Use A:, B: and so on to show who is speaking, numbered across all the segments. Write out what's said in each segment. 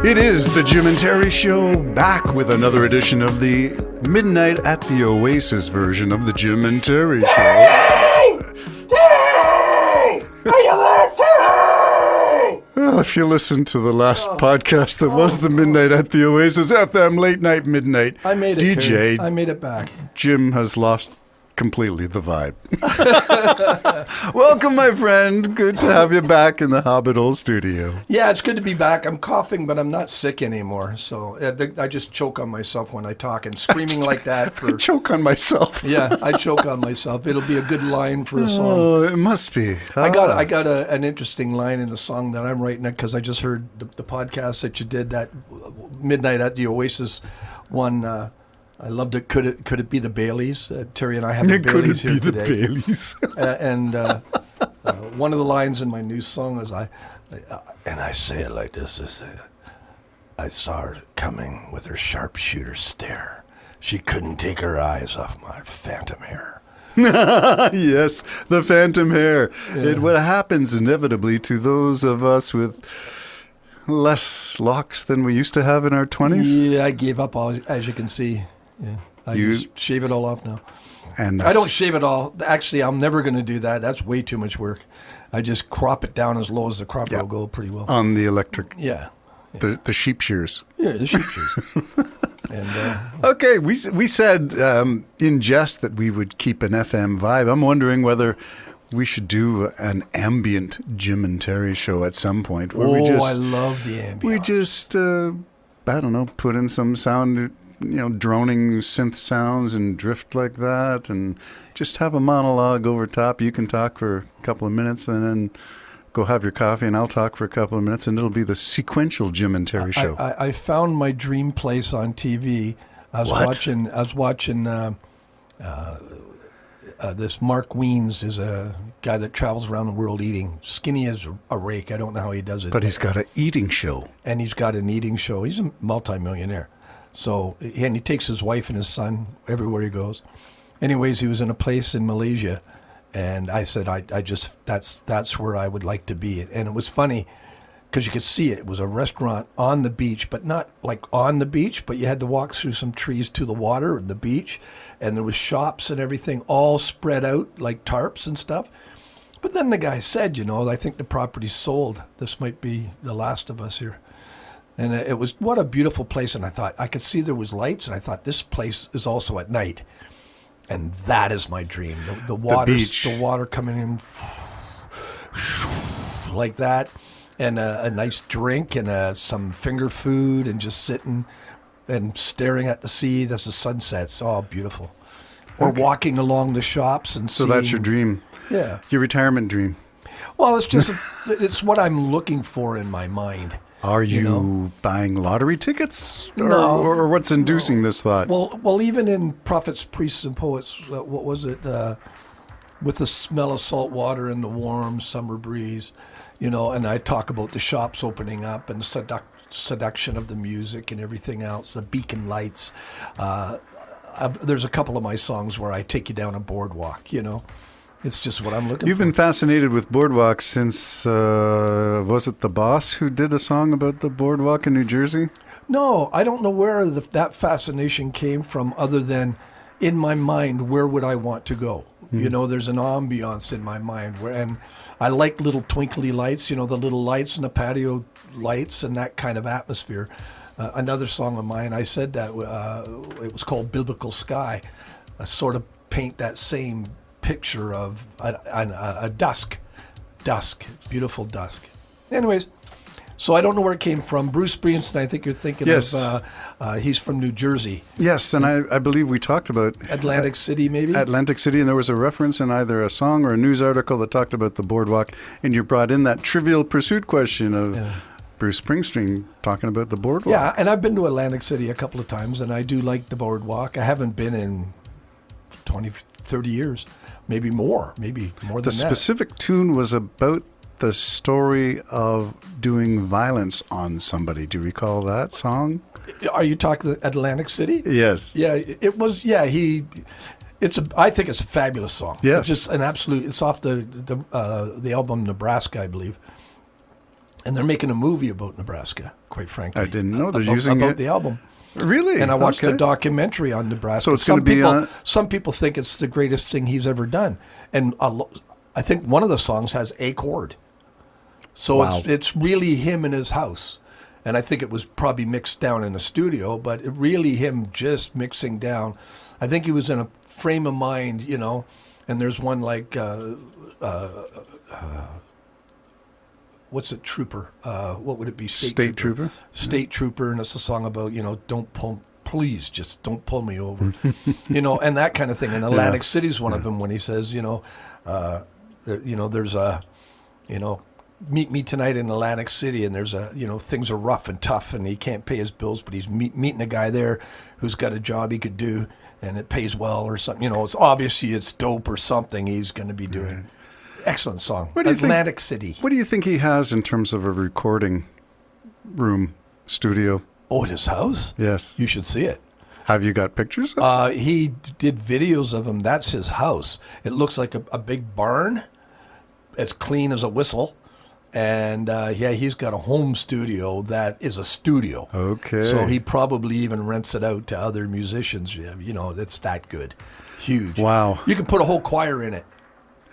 A: It is the Jim and Terry Show, back with another edition of the Midnight at the Oasis version of the Jim and Terry Show.
B: Terry! Terry! Are you there, Terry?
A: Well, if you listen to the last podcast that was the Midnight at the Oasis FM Late Night Midnight,
B: I made it,
A: DJ
B: Terry. I made it back.
A: Jim has lost completely the vibe. Welcome, my friend. Good to have you back in the Hobbit Hole studio.
B: Yeah, it's good to be back. I'm coughing, but I'm not sick anymore. So I just choke on myself when I talk, and screaming like that.
A: I choke on myself.
B: Yeah, I choke on myself. It'll be a good line for a song.
A: Oh, it must be.
B: I got an interesting line in the song that I'm writing because I just heard the podcast that you did, that Midnight at the Oasis one. I loved it. Could it be the Baileys? Terry and I have the Baileys here today.
A: Could it be the Baileys?
B: And one of the lines in my new song is I say it like this: I saw her coming with her sharpshooter stare. She couldn't take her eyes off my phantom hair.
A: Yes, the phantom hair.
B: Yeah.
A: What happens inevitably to those of us with less locks than we used to have in our 20s.
B: Yeah, I gave up, as you can see. Yeah, I just shave it all off now.
A: And
B: I don't shave it all. Actually, I'm never going to do that. That's way too much work. I just crop it down as low as the crop will go pretty well.
A: On the electric.
B: Yeah.
A: The sheep shears.
B: Yeah, the sheep shears. And,
A: okay, we said in jest that we would keep an FM vibe. I'm wondering whether we should do an ambient Jim and Terry show at some point. Where
B: I love the ambient.
A: We just, I don't know, put in some sound, droning synth sounds and drift like that, and just have a monologue over top. You can talk for a couple of minutes, and then go have your coffee, and I'll talk for a couple of minutes, and it'll be the sequential Jim and Terry show.
B: I found my dream place on TV. I was watching. This Mark Wiens is a guy that travels around the world eating. Skinny as a rake. I don't know how he does it.
A: But he's got an eating show.
B: And he's got an eating show. He's a multimillionaire. So, and he takes his wife and his son everywhere he goes. Anyways, he was in a place in Malaysia, and I said, that's where I would like to be. And it was funny because you could see it. It was a restaurant on the beach, but not like on the beach, but you had to walk through some trees to the water and the beach, and there was shops and everything all spread out like tarps and stuff. But then the guy said, I think the property's sold. This might be the last of us here. And it was, what a beautiful place. And I thought, I could see there was lights, and I thought, this place is also at night. And that is my dream. The water coming in like that, and a nice drink and some finger food, and just sitting and staring at the sea as the sun sets. Oh, beautiful. Or walking along the shops and
A: So that's your dream.
B: Yeah.
A: Your retirement dream.
B: Well, it's just, it's what I'm looking for in my mind.
A: Are you buying lottery tickets?
B: No.
A: Or what's inducing this thought?
B: Well, even in Prophets, Priests, and Poets, what was it? With the smell of salt water and the warm summer breeze, and I talk about the shops opening up and seduction of the music and everything else, the beacon lights. There's a couple of my songs where I take you down a boardwalk, It's just what I'm looking for.
A: You've been fascinated with boardwalks since, was it The Boss who did a song about the boardwalk in New Jersey?
B: No, I don't know where that fascination came from, other than in my mind, where would I want to go? There's an ambiance in my mind, and I like little twinkly lights, the little lights and the patio lights and that kind of atmosphere. Another song of mine, I said that it was called Biblical Sky. I sort of paint that same picture of a dusk, beautiful dusk. Anyways, so I don't know where it came from. Bruce Springsteen, I think you're thinking of, he's from New Jersey.
A: Yes, and I believe we talked about
B: Atlantic City, maybe?
A: Atlantic City, and there was a reference in either a song or a news article that talked about the boardwalk, and you brought in that Trivial Pursuit question of Bruce Springsteen talking about the boardwalk.
B: Yeah, and I've been to Atlantic City a couple of times, and I do like the boardwalk. I haven't been in 20, 30 years. Maybe more than that.
A: The specific tune was about the story of doing violence on somebody. Do you recall that song?
B: Are you talking Atlantic City?
A: Yes.
B: Yeah, it was. Yeah, I think it's a fabulous song.
A: Yes.
B: It's just an absolute. It's off the album Nebraska, I believe. And they're making a movie about Nebraska, quite frankly.
A: I didn't know they're
B: about,
A: using
B: about
A: it.
B: the album.
A: Really?
B: And I watched
A: Okay.
B: a documentary on Nebraska.
A: So it's gonna be on-
B: Some people think it's the greatest thing he's ever done. And I think one of the songs has a chord. So
A: Wow.
B: it's really him in his house. And I think it was probably mixed down in a studio, but it really him just mixing down. I think he was in a frame of mind, you know. And there's one like, what's it, Trooper? What would it be?
A: State Trooper?
B: State Trooper, and it's a song about, you know, please just don't pull me over, you know, and that kind of thing. And Atlantic City's one of them when he says, you know, there's a, you know, meet me tonight in Atlantic City, and there's a, you know, things are rough and tough, and he can't pay his bills, but he's meeting a guy there who's got a job he could do, and it pays well or something. You know, it's obviously it's dope or something he's going to be doing.
A: Right.
B: Excellent song.
A: What do you think-
B: Atlantic City.
A: What do you think he has in terms of a recording room, studio?
B: Oh, at his house?
A: Yes.
B: You should see it.
A: Have you got pictures of it?
B: He did videos of him. That's his house. It looks like a big barn, as clean as a whistle. And he's got a home studio that is a studio.
A: Okay.
B: So he probably even rents it out to other musicians. Yeah, you know, it's that good. Huge.
A: Wow.
B: You can put a whole choir in it.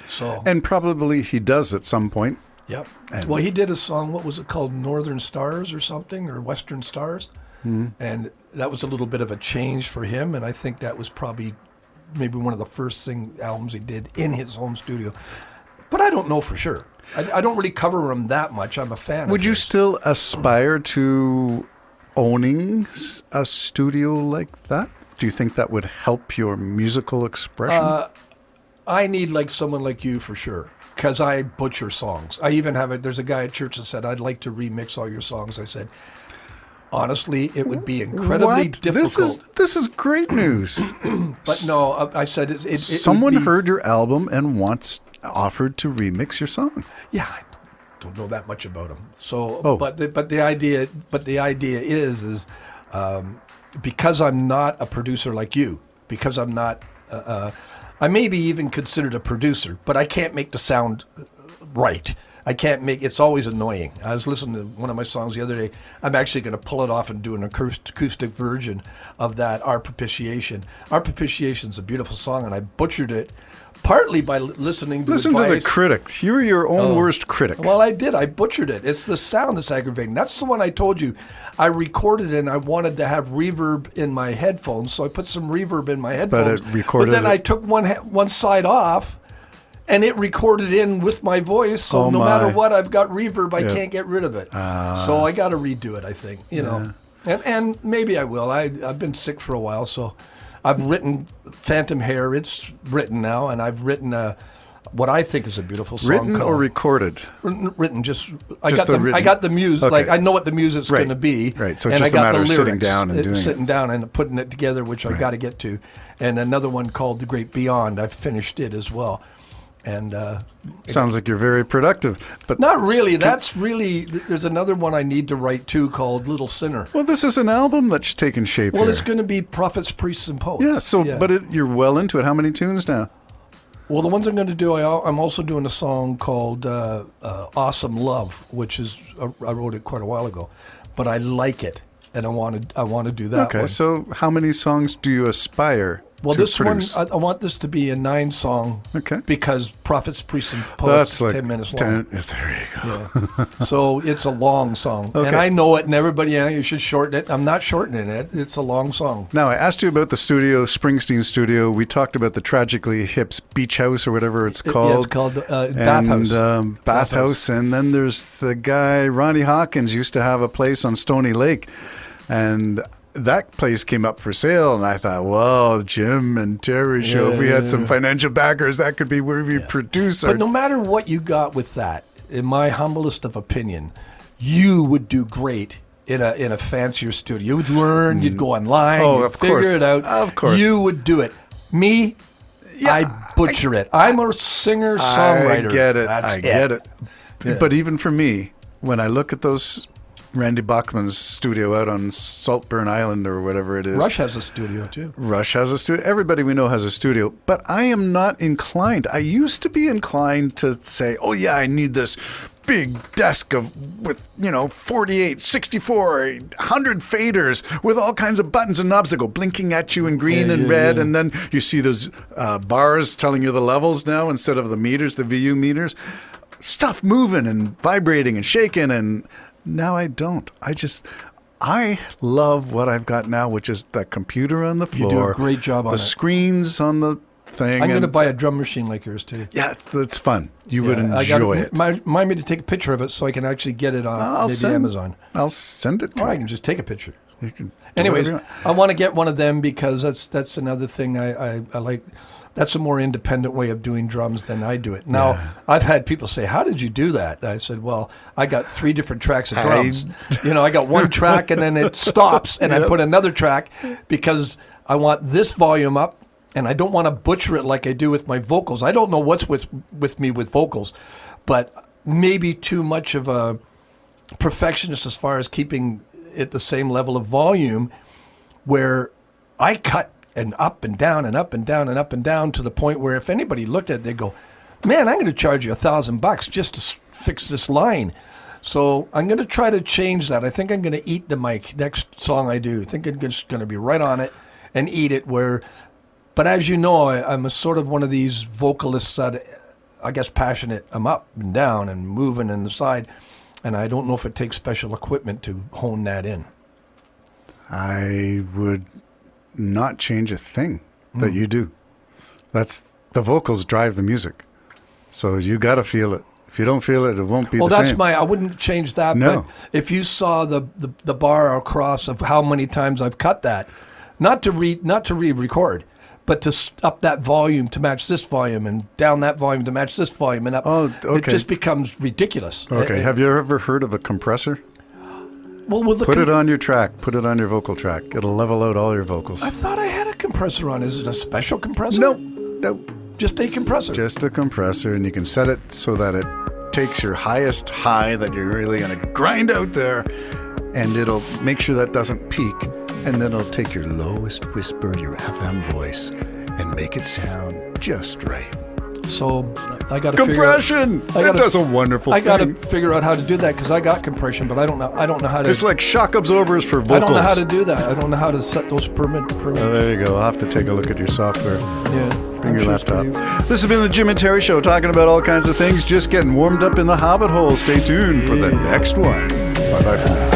B: So
A: And probably he does at some point.
B: yep.
A: and-
B: Well, he did a song. What was it called? Northern Stars or something, or Western Stars. And that was a little bit of a change for him. And I think that was probably maybe one of the first albums he did in his home studio. But I don't know for sure. I don't really cover him that much. I'm a fan.
A: Would
B: of
A: you
B: his.
A: still aspire to owning a studio like that? Do you think that would help your musical expression?
B: I need like someone like you for sure, because I butcher songs. I even have it. There's a guy at church that said, "I'd like to remix all your songs." I said, honestly, it would be incredibly
A: What?
B: difficult.
A: This is great news.
B: But no, I said it would
A: Someone
B: be-
A: heard your album and offered to remix your song.
B: Yeah, I don't know that much about him. So,
A: Oh.
B: but the idea is because I'm not a producer like you, because I'm not, I may be even considered a producer, but I can't make the sound right. I can't make. It's always annoying. I was listening to one of my songs the other day. I'm actually going to pull it off and do an acoustic version of that. Our Propitiation. Our Propitiation is a beautiful song, and I butchered it. Partly by listening to
A: Listen
B: advice.
A: to the critic. You were your own worst critic.
B: Well, I did. I butchered it. It's the sound that's aggravating. That's the one I told you. I recorded it and I wanted to have reverb in my headphones, so I put some reverb in my headphones.
A: it recorded
B: But then
A: it-
B: I took one side off, and it recorded in with my voice. So
A: Oh,
B: no
A: my.
B: matter what, I've got reverb. I
A: Yeah.
B: can't get rid of it. So I got to redo it. I think and maybe I will. I've been sick for a while, so I've written Phantom Hair. It's written now, and I've written what I think is a beautiful song.
A: Written
B: called,
A: or recorded?
B: written just
A: Just the
B: I
A: written-
B: got the music.
A: Okay.
B: Like I know what the music's
A: Right.
B: going to be.
A: Right. So it's
B: and
A: just
B: I
A: a
B: got
A: matter
B: the
A: of
B: lyrics,
A: sitting down and doing it.
B: sitting down and putting it together, which I got to get to. And another one called The Great Beyond. I've finished it as well. And
A: Sounds like you're very productive. But
B: not really. That's really. There's another one I need to write too called Little Sinner.
A: well, this is an album that's taken shape
B: Well,
A: here.
B: it's going to be Prophets, Priests, and Poets.
A: Yeah. So, but you're well into it. How many tunes now?
B: Well, the ones I'm going to do, I'm also doing a song called "Awesome Love," which is I wrote it quite a while ago, but I like it, and I want to do that
A: Okay.
B: one.
A: So, how many songs do you aspire
B: Well,
A: to
B: this
A: produce?
B: one I want this to be a 9-song.
A: Okay.
B: Because Prophets, Priests, and Poets
A: That's like
B: 10 minutes long.
A: 10. There you go.
B: Yeah. So it's a long song,
A: Okay.
B: and I know it, and everybody, you should shorten it. I'm not shortening it. It's a long song.
A: Now, I asked you about the studio, Springsteen studio. We talked about the Tragically Hip's Beach House or whatever it's called.
B: Yeah, it's called Bathhouse.
A: And Bathhouse. And then there's the guy, Ronnie Hawkins, used to have a place on Stony Lake. And that place came up for sale. And I thought, well, Jim and Terry show, if we had some financial backers, that could be where we produce our...
B: But no matter what you got with that, in my humblest of opinion, you would do great in a fancier studio. You would learn, you'd go online,
A: Oh,
B: you'd
A: of
B: figure
A: course.
B: it out.
A: Of course.
B: You would do it. Me, I butcher it. I'm a singer-songwriter.
A: I get it.
B: That's
A: I get it.
B: Yeah.
A: But even for me, when I look at those Randy Bachman's studio out on Saltburn Island or whatever it is.
B: Rush has a studio, too.
A: Rush has a studio. Everybody we know has a studio. But I am not inclined. I used to be inclined to say, oh, yeah, I need this big desk with 48, 64, 100 faders with all kinds of buttons and knobs that go blinking at you in green and red. And then you see those bars telling you the levels now instead of the meters, the VU meters. Stuff moving and vibrating and shaking. And now I don't. I love what I've got now, which is the computer on the floor.
B: You do a great job on it.
A: The screens on the thing.
B: I'm going to buy a drum machine like yours too.
A: Yeah, it's fun. You would enjoy it.
B: Remind me to take a picture of it so I can actually get it on Amazon.
A: I'll send it to you.
B: Or I can just take a picture.
A: You can do
B: Anyways,
A: whatever you want.
B: I want to get one of them because that's another thing I like. That's a more independent way of doing drums than I do it. Now, I've had people say, how did you do that? I said, well, I got 3 different tracks of drums. I got one track and then it stops and I put another track because I want this volume up and I don't want to butcher it like I do with my vocals. I don't know what's with me with vocals, but maybe too much of a perfectionist as far as keeping it the same level of volume where I cut and up and down and up and down and up and down to the point where if anybody looked at it, they'd go, man, I'm going to charge you $1,000 just to fix this line. So I'm going to try to change that. I think I'm going to eat the mic next song I do. I think I'm just going to be right on it and eat it but as you know, I'm a sort of one of these vocalists that I guess passionate. I'm up and down and moving and the side. And I don't know if it takes special equipment to hone that in.
A: I would not change a thing that you do. That's the vocals drive the music. So you got to feel it. If you don't feel it, it won't be the same.
B: I wouldn't change that.
A: No.
B: But if you saw the bar across of how many times I've cut that, not to re-record, but to up that volume to match this volume and down that volume to match this volume and up.
A: Oh, okay.
B: It just becomes ridiculous.
A: Okay. Have you ever heard of a compressor?
B: Well,
A: put it on your track. Put it on your vocal track. It'll level out all your vocals.
B: I thought I had a compressor on. Is it a special compressor?
A: No.
B: Just a compressor.
A: Just a compressor, and you can set it so that it takes your highest high that you're really going to grind out there, and it'll make sure that doesn't peak, and then it'll take your lowest whisper, your FM voice, and make it sound just right.
B: So I got to
A: compression. It does a wonderful thing.
B: I got to figure out how to do that because I got compression, but I don't know how to.
A: It's like shock absorbers for vocals.
B: I don't know how to do that. I don't know how to set those permit.
A: Oh, there you go. I'll have to take a look at your software.
B: Yeah.
A: Bring your laptop. This has been the Jim and Terry Show, talking about all kinds of things, just getting warmed up in the Hobbit hole. Stay tuned for the next one. Bye-bye for now.